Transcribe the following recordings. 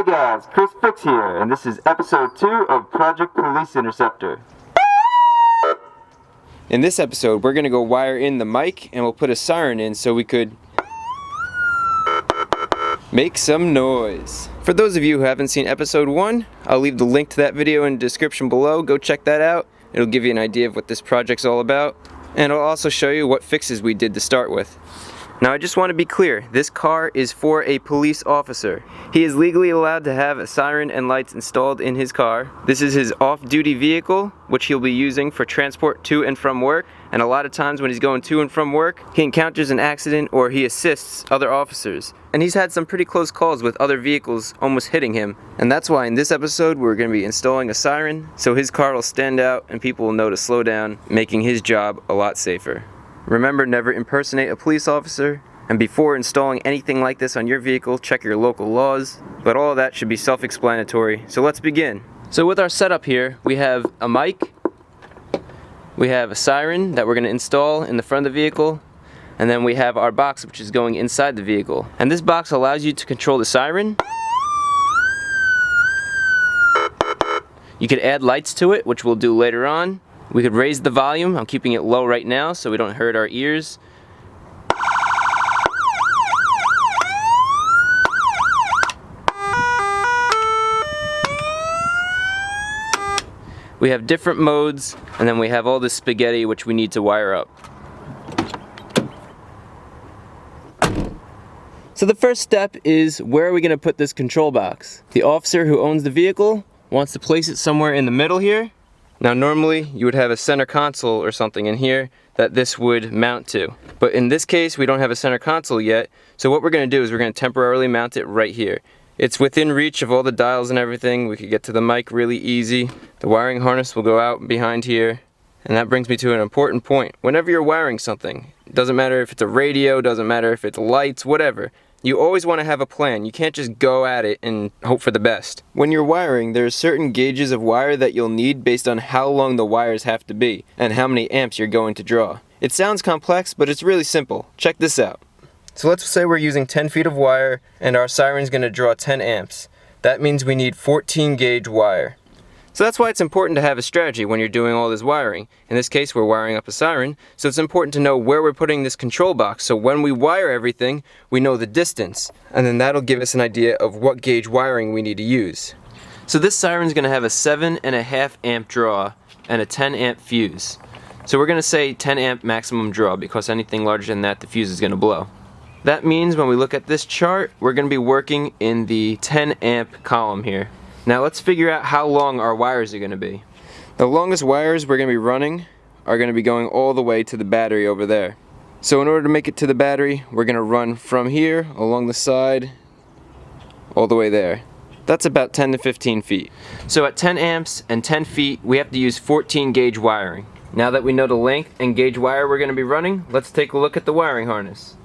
Hey guys, Chris Fix here, and this is episode 2 of Project Police Interceptor. In this episode, we're going to go wire in the mic, and we'll put a siren in so we could make some noise. For those of you who haven't seen episode 1, I'll leave the link to that video in the description below. Go check that out. It'll give you an idea of what this project's all about, and it'll also show you what fixes we did to start with. Now I just want to be clear, this car is for a police officer. He is legally allowed to have a siren and lights installed in his car. This is his off-duty vehicle, which he'll be using for transport to and from work. And a lot of times when he's going to and from work, he encounters an accident or he assists other officers. And he's had some pretty close calls with other vehicles almost hitting him. And that's why in this episode we're going to be installing a siren so his car will stand out and people will know to slow down, making his job a lot safer. Remember, never impersonate a police officer, and before installing anything like this on your vehicle, check your local laws, but all of that should be self-explanatory. So let's begin. So with our setup here, we have a mic, we have a siren that we're going to install in the front of the vehicle, and then we have our box which is going inside the vehicle. And this box allows you to control the siren. You could add lights to it, which we'll do later on. We could raise the volume. I'm keeping it low right now so we don't hurt our ears. We have different modes, and then we have all this spaghetti which we need to wire up. So the first step is, where are we going to put this control box? The officer who owns the vehicle wants to place it somewhere in the middle here. Now normally you would have a center console or something in here that this would mount to. But in this case we don't have a center console yet, so what we're going to do is we're going to temporarily mount it right here. It's within reach of all the dials and everything. We could get to the mic really easy. The wiring harness will go out behind here. And that brings me to an important point. Whenever you're wiring something, it doesn't matter if it's a radio, doesn't matter if it's lights, whatever. You always want to have a plan. You can't just go at it and hope for the best. When you're wiring, there are certain gauges of wire that you'll need based on how long the wires have to be and how many amps you're going to draw. It sounds complex, but it's really simple. Check this out. So let's say we're using 10 feet of wire and our siren's going to draw 10 amps. That means we need 14 gauge wire. So that's why it's important to have a strategy when you're doing all this wiring. In this case, we're wiring up a siren, so it's important to know where we're putting this control box, so when we wire everything, we know the distance, and then that'll give us an idea of what gauge wiring we need to use. So this siren's going to have a 7.5 amp draw and a 10 amp fuse. So we're going to say 10 amp maximum draw, because anything larger than that, the fuse is going to blow. That means when we look at this chart, we're going to be working in the 10 amp column here. Now let's figure out how long our wires are going to be. The longest wires we're going to be running are going to be going all the way to the battery over there. So in order to make it to the battery, we're going to run from here along the side all the way there. That's about 10 to 15 feet. So at 10 amps and 10 feet, we have to use 14 gauge wiring. Now that we know the length and gauge wire we're going to be running, let's take a look at the wiring harness.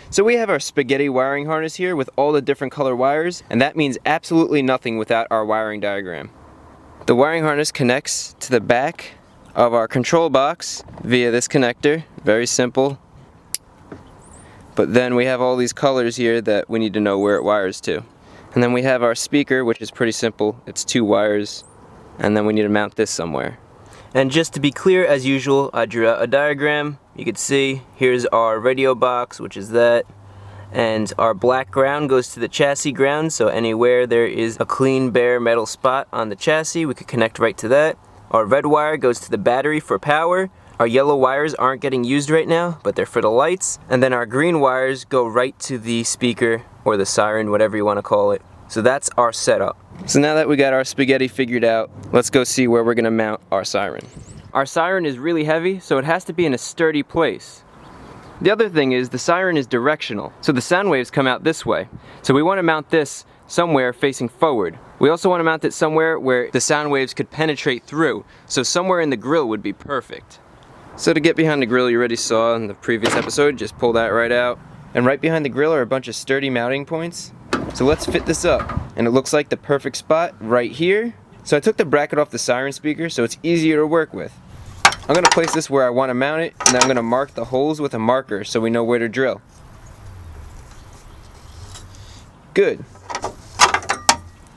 So we have our spaghetti wiring harness here with all the different color wires, and that means absolutely nothing without our wiring diagram. The wiring harness connects to the back of our control box via this connector. Very simple. But then we have all these colors here that we need to know where it wires to. And then we have our speaker, which is pretty simple. It's 2 wires, and then we need to mount this somewhere. And just to be clear, as usual, I drew out a diagram. You can see, here's our radio box, which is that, and our black ground goes to the chassis ground, so anywhere there is a clean bare metal spot on the chassis, we could connect right to that. Our red wire goes to the battery for power. Our yellow wires aren't getting used right now, but they're for the lights. And then our green wires go right to the speaker, or the siren, whatever you want to call it. So that's our setup. So now that we got our spaghetti figured out, let's go see where we're going to mount our siren. Our siren is really heavy, so it has to be in a sturdy place. The other thing is the siren is directional, so the sound waves come out this way. So we want to mount this somewhere facing forward. We also want to mount it somewhere where the sound waves could penetrate through, so somewhere in the grill would be perfect. So to get behind the grill, you already saw in the previous episode, just pull that right out. And right behind the grill are a bunch of sturdy mounting points. So let's fit this up. And it looks like the perfect spot right here. So I took the bracket off the siren speaker so it's easier to work with. I'm going to place this where I want to mount it, and then I'm going to mark the holes with a marker so we know where to drill. Good.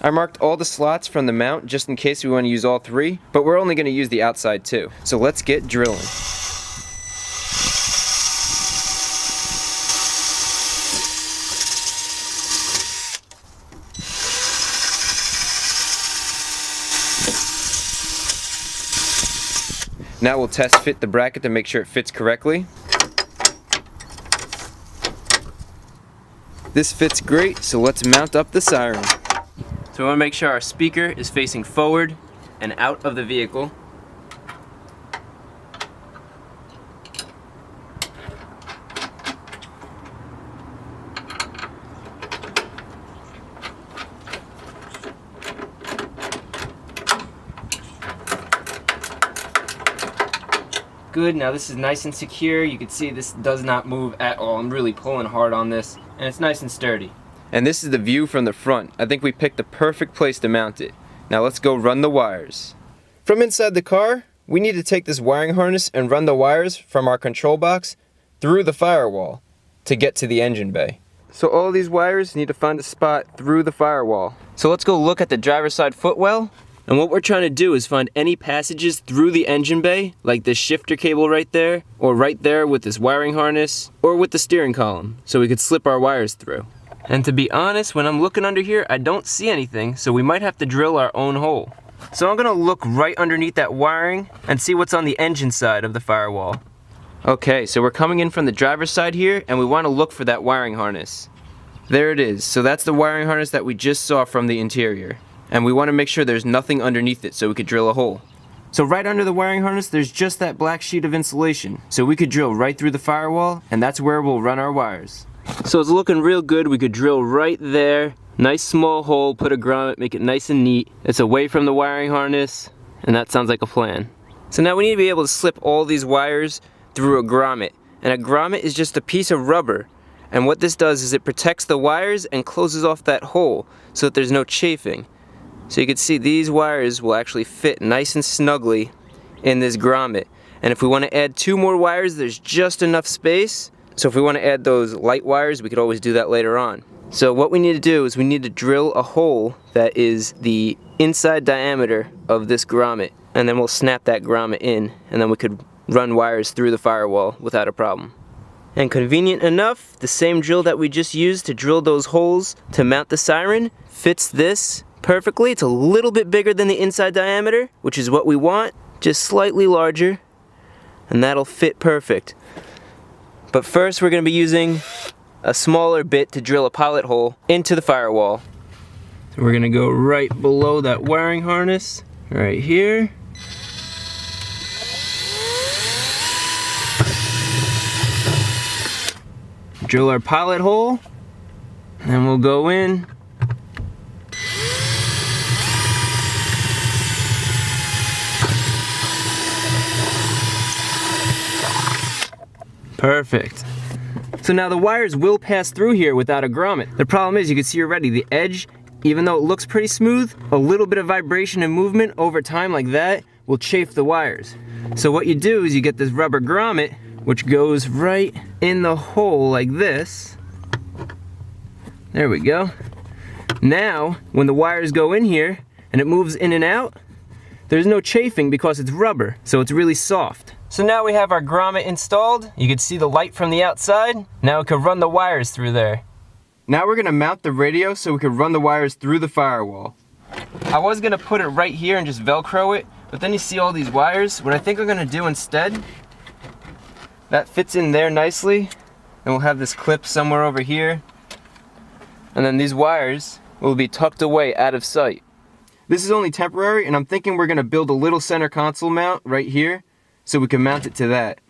I marked all the slots from the mount just in case we want to use all 3, but we're only going to use the outside too. So let's get drilling. Now we'll test fit the bracket to make sure it fits correctly. This fits great, so let's mount up the siren. So we want to make sure our speaker is facing forward and out of the vehicle. Good, now this is nice and secure. You can see this does not move at all. I'm really pulling hard on this, and it's nice and sturdy. And this is the view from the front. I think we picked the perfect place to mount it. Now let's go run the wires. From inside the car, we need to take this wiring harness and run the wires from our control box through the firewall to get to the engine bay. So all these wires need to find a spot through the firewall. So let's go look at the driver's side footwell. And what we're trying to do is find any passages through the engine bay, like this shifter cable right there, or right there with this wiring harness, or with the steering column, so we could slip our wires through. And to be honest, when I'm looking under here, I don't see anything, so we might have to drill our own hole. So I'm gonna look right underneath that wiring and see what's on the engine side of the firewall. Okay, so we're coming in from the driver's side here, and we want to look for that wiring harness. There it is. So that's the wiring harness that we just saw from the interior. And we want to make sure there's nothing underneath it so we could drill a hole. So right under the wiring harness, there's just that black sheet of insulation. So we could drill right through the firewall, and that's where we'll run our wires. So it's looking real good. We could drill right there. Nice small hole, put a grommet, make it nice and neat. It's away from the wiring harness, and that sounds like a plan. So now we need to be able to slip all these wires through a grommet. And a grommet is just a piece of rubber. And what this does is it protects the wires and closes off that hole so that there's no chafing. So you can see these wires will actually fit nice and snugly in this grommet. And if we want to add 2 more wires, there's just enough space. So if we want to add those light wires, we could always do that later on. So what we need to do is we need to drill a hole that is the inside diameter of this grommet. And then we'll snap that grommet in, and then we could run wires through the firewall without a problem. And convenient enough, the same drill that we just used to drill those holes to mount the siren fits this perfectly. It's a little bit bigger than the inside diameter, which is what we want, just slightly larger, and that'll fit perfect. But first we're going to be using a smaller bit to drill a pilot hole into the firewall. So we're going to go right below that wiring harness, right here. Drill our pilot hole, and we'll go in. Perfect. So now the wires will pass through here without a grommet. The problem is, you can see already the edge, even though it looks pretty smooth, a little bit of vibration and movement over time like that will chafe the wires. So what you do is you get this rubber grommet, which goes right in the hole like this. There we go. Now, when the wires go in here and it moves in and out, there's no chafing because it's rubber, so it's really soft. So now we have our grommet installed. You can see the light from the outside. Now we can run the wires through there. Now we're gonna mount the radio so we can run the wires through the firewall. I was gonna put it right here and just Velcro it, but then you see all these wires. What I think I'm gonna do instead, that fits in there nicely, and we'll have this clip somewhere over here. And then these wires will be tucked away out of sight. This is only temporary, and I'm thinking we're gonna build a little center console mount right here so we can mount it to that.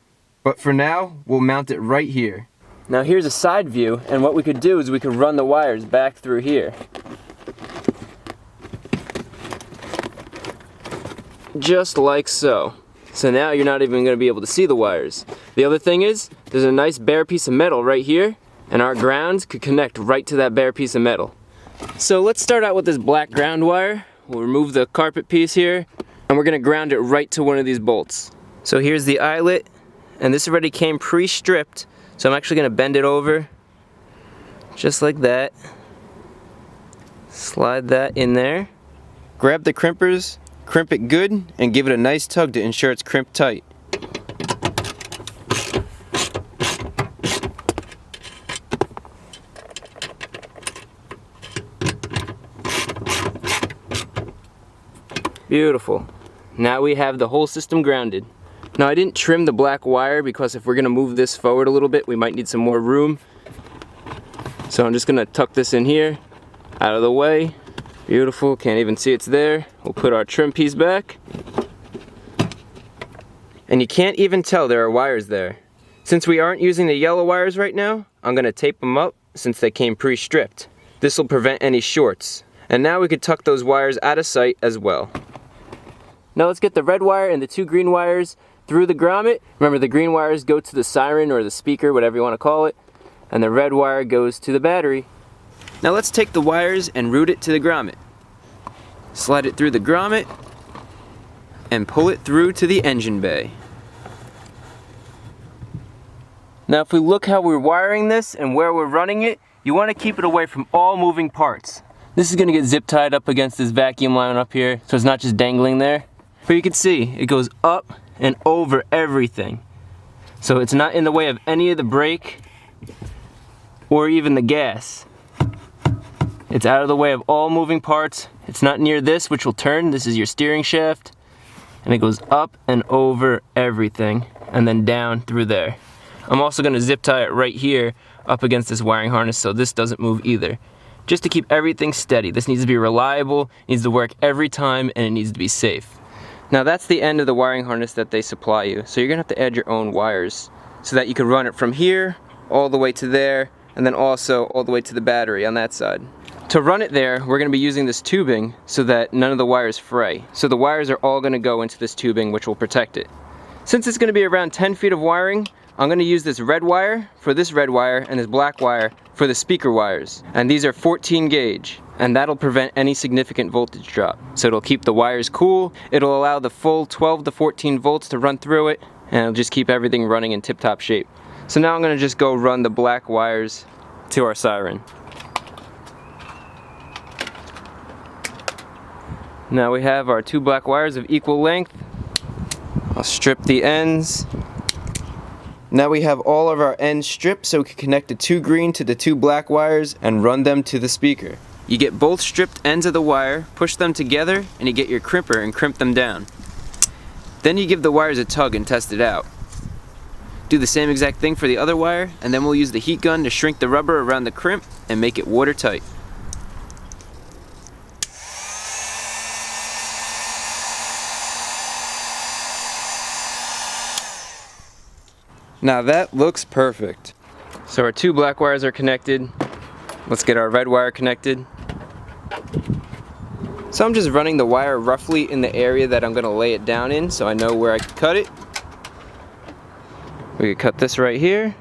But for now, we'll mount it right here. Now here's a side view, and what we could do is we could run the wires back through here. Just like so. So now you're not even going to be able to see the wires. The other thing is, there's a nice bare piece of metal right here, and our grounds could connect right to that bare piece of metal. So let's start out with this black ground wire. We'll remove the carpet piece here, and we're going to ground it right to one of these bolts. So here's the eyelet, and this already came pre-stripped, so I'm actually going to bend it over, just like that. Slide that in there. Grab the crimpers, crimp it good, and give it a nice tug to ensure it's crimped tight. Beautiful. Now we have the whole system grounded. Now I didn't trim the black wire because if we're gonna move this forward a little bit, we might need some more room. So I'm just gonna tuck this in here, out of the way. Beautiful, can't even see it's there. We'll put our trim piece back. And you can't even tell there are wires there. Since we aren't using the yellow wires right now, I'm gonna tape them up since they came pre-stripped. This will prevent any shorts. And now we could tuck those wires out of sight as well. Now let's get the red wire and the two green wires through the grommet. Remember, the green wires go to the siren or the speaker, whatever you want to call it, and the red wire goes to the battery. Now let's take the wires and route it to the grommet. Slide it through the grommet and pull it through to the engine bay. Now if we look how we're wiring this and where we're running it, you want to keep it away from all moving parts. This is going to get zip tied up against this vacuum line up here, so it's not just dangling there. But you can see it goes up and over everything. So it's not in the way of any of the brake or even the gas. It's out of the way of all moving parts. It's not near this, which will turn. This is your steering shaft. And it goes up and over everything and then down through there. I'm also going to zip tie it right here up against this wiring harness so this doesn't move either. Just to keep everything steady. This needs to be reliable, needs to work every time, and it needs to be safe. Now that's the end of the wiring harness that they supply you. So you're gonna have to add your own wires so that you can run it from here all the way to there, and then also all the way to the battery on that side. To run it there, we're gonna be using this tubing so that none of the wires fray. So the wires are all gonna go into this tubing, which will protect it. Since it's gonna be around 10 feet of wiring, I'm gonna use this red wire for this red wire and this black wire for the speaker wires. And these are 14 gauge. And that'll prevent any significant voltage drop. So it'll keep the wires cool, it'll allow the full 12 to 14 volts to run through it, and it'll just keep everything running in tip-top shape. So now I'm gonna just go run the black wires to our siren. Now we have our two black wires of equal length. I'll strip the ends. Now we have all of our ends stripped so we can connect the two green to the two black wires and run them to the speaker. You get both stripped ends of the wire, push them together, and you get your crimper and crimp them down. Then you give the wires a tug and test it out. Do the same exact thing for the other wire, and then we'll use the heat gun to shrink the rubber around the crimp and make it watertight. Now that looks perfect. So our two black wires are connected. Let's get our red wire connected. So I'm just running the wire roughly in the area that I'm going to lay it down in so I know where I can cut it. We can cut this right here.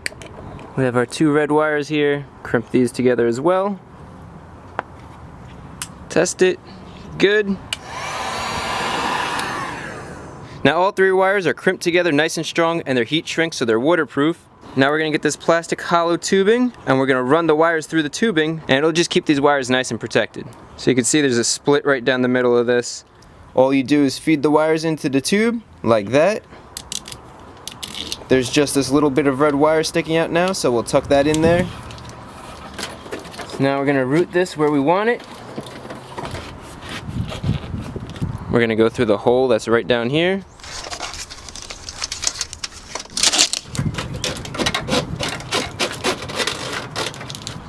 We have our two red wires here. Crimp these together as well. Test it. Good. Now all three wires are crimped together nice and strong and they're heat shrink so they're waterproof. Now we're going to get this plastic hollow tubing and we're going to run the wires through the tubing and it'll just keep these wires nice and protected. So you can see there's a split right down the middle of this. All you do is feed the wires into the tube like that. There's just this little bit of red wire sticking out now, so we'll tuck that in there. So now we're going to route this where we want it. We're going to go through the hole that's right down here.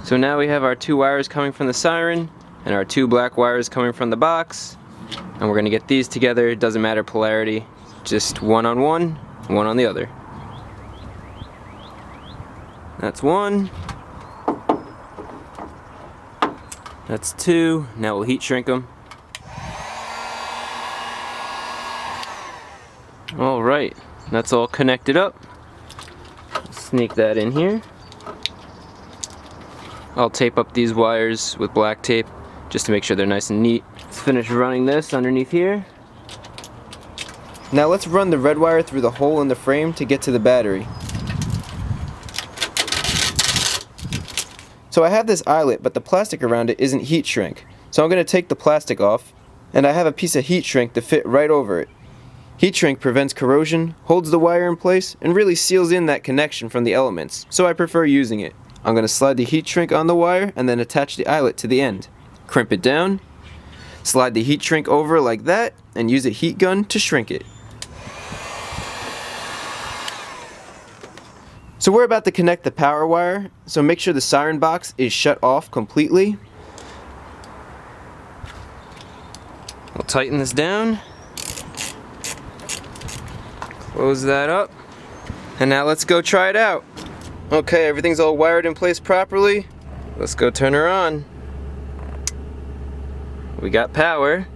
So now we have our two wires coming from the siren and our two black wires coming from the box. And we're going to get these together. It doesn't matter polarity, just one on one, one on the other. That's one. That's two. Now we'll heat shrink them. Alright, that's all connected up. Sneak that in here. I'll tape up these wires with black tape just to make sure they're nice and neat. Let's finish running this underneath here. Now let's run the red wire through the hole in the frame to get to the battery. So I have this eyelet, but the plastic around it isn't heat shrink. So I'm going to take the plastic off, and I have a piece of heat shrink to fit right over it. Heat shrink prevents corrosion, holds the wire in place, and really seals in that connection from the elements, so I prefer using it. I'm going to slide the heat shrink on the wire and then attach the eyelet to the end. Crimp it down, slide the heat shrink over like that, and use a heat gun to shrink it. So we're about to connect the power wire, so make sure the siren box is shut off completely. I'll tighten this down, close that up, and now let's go try it out. Okay, everything's all wired in place properly. Let's go turn her on. We got power.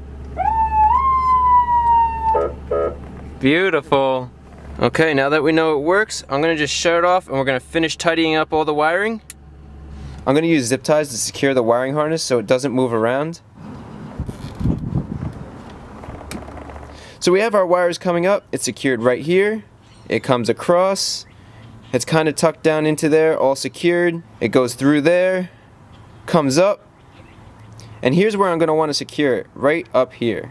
Beautiful. Okay, now that we know it works, I'm gonna just shut it off and we're gonna finish tidying up all the wiring. I'm gonna use zip ties to secure the wiring harness so it doesn't move around. So we have our wires coming up. It's secured right here. It comes across. It's kind of tucked down into there, all secured. It goes through there, comes up, and here's where I'm gonna wanna secure it, right up here.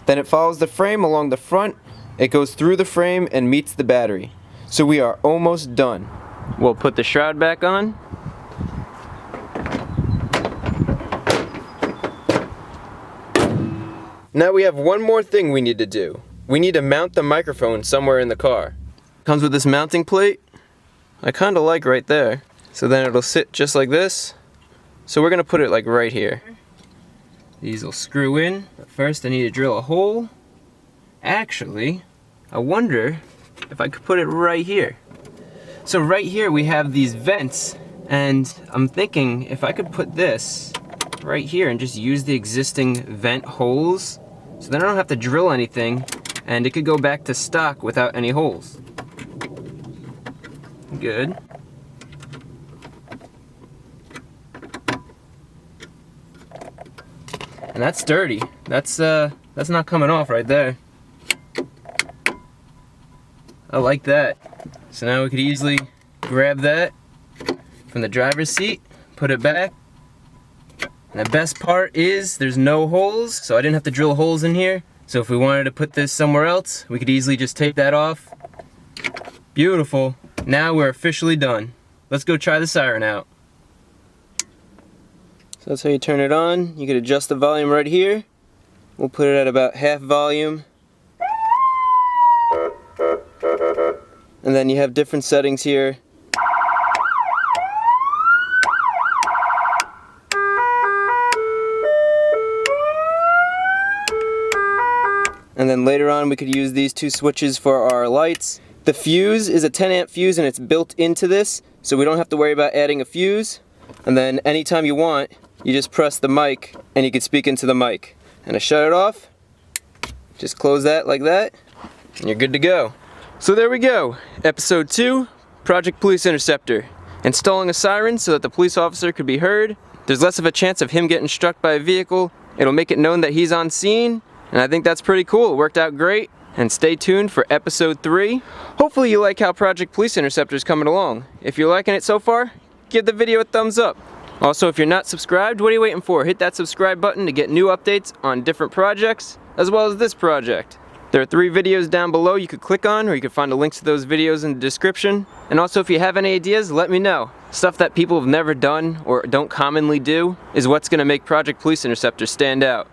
Then it follows the frame along the front, it goes through the frame and meets the battery. So we are almost done. We'll put the shroud back on. Now we have one more thing we need to do. We need to mount the microphone somewhere in the car. Comes with this mounting plate. I kind of like right there. So then it'll sit just like this. So we're gonna put it like right here. These will screw in, but first I need to drill a hole. Actually, I wonder if I could put it right here. So right here we have these vents, and I'm thinking if I could put this right here and just use the existing vent holes, so then I don't have to drill anything, and it could go back to stock without any holes. Good. And that's dirty. That's not coming off right there. I like that. So now we could easily grab that from the driver's seat, put it back. And the best part is there's no holes, so I didn't have to drill holes in here. So if we wanted to put this somewhere else, we could easily just take that off. Beautiful. Now we're officially done. Let's go try the siren out. So that's how you turn it on. You can adjust the volume right here. We'll put it at about half volume. And then you have different settings here. And then later on we could use these two switches for our lights. The fuse is a 10 amp fuse and it's built into this, so we don't have to worry about adding a fuse. And then anytime you want, you just press the mic and you can speak into the mic. And to shut it off, just close that like that, and you're good to go. So there we go, episode 2, Project Police Interceptor. Installing a siren so that the police officer could be heard. There's less of a chance of him getting struck by a vehicle. It'll make it known that he's on scene, and I think that's pretty cool. It worked out great. And stay tuned for episode 3. Hopefully you like how Project Police Interceptor is coming along. If you're liking it so far, give the video a thumbs up. Also, if you're not subscribed, what are you waiting for? Hit that subscribe button to get new updates on different projects, as well as this project. There are 3 videos down below you could click on, or you can find the links to those videos in the description. And also, if you have any ideas, let me know. Stuff that people have never done or don't commonly do is what's going to make Project Police Interceptor stand out.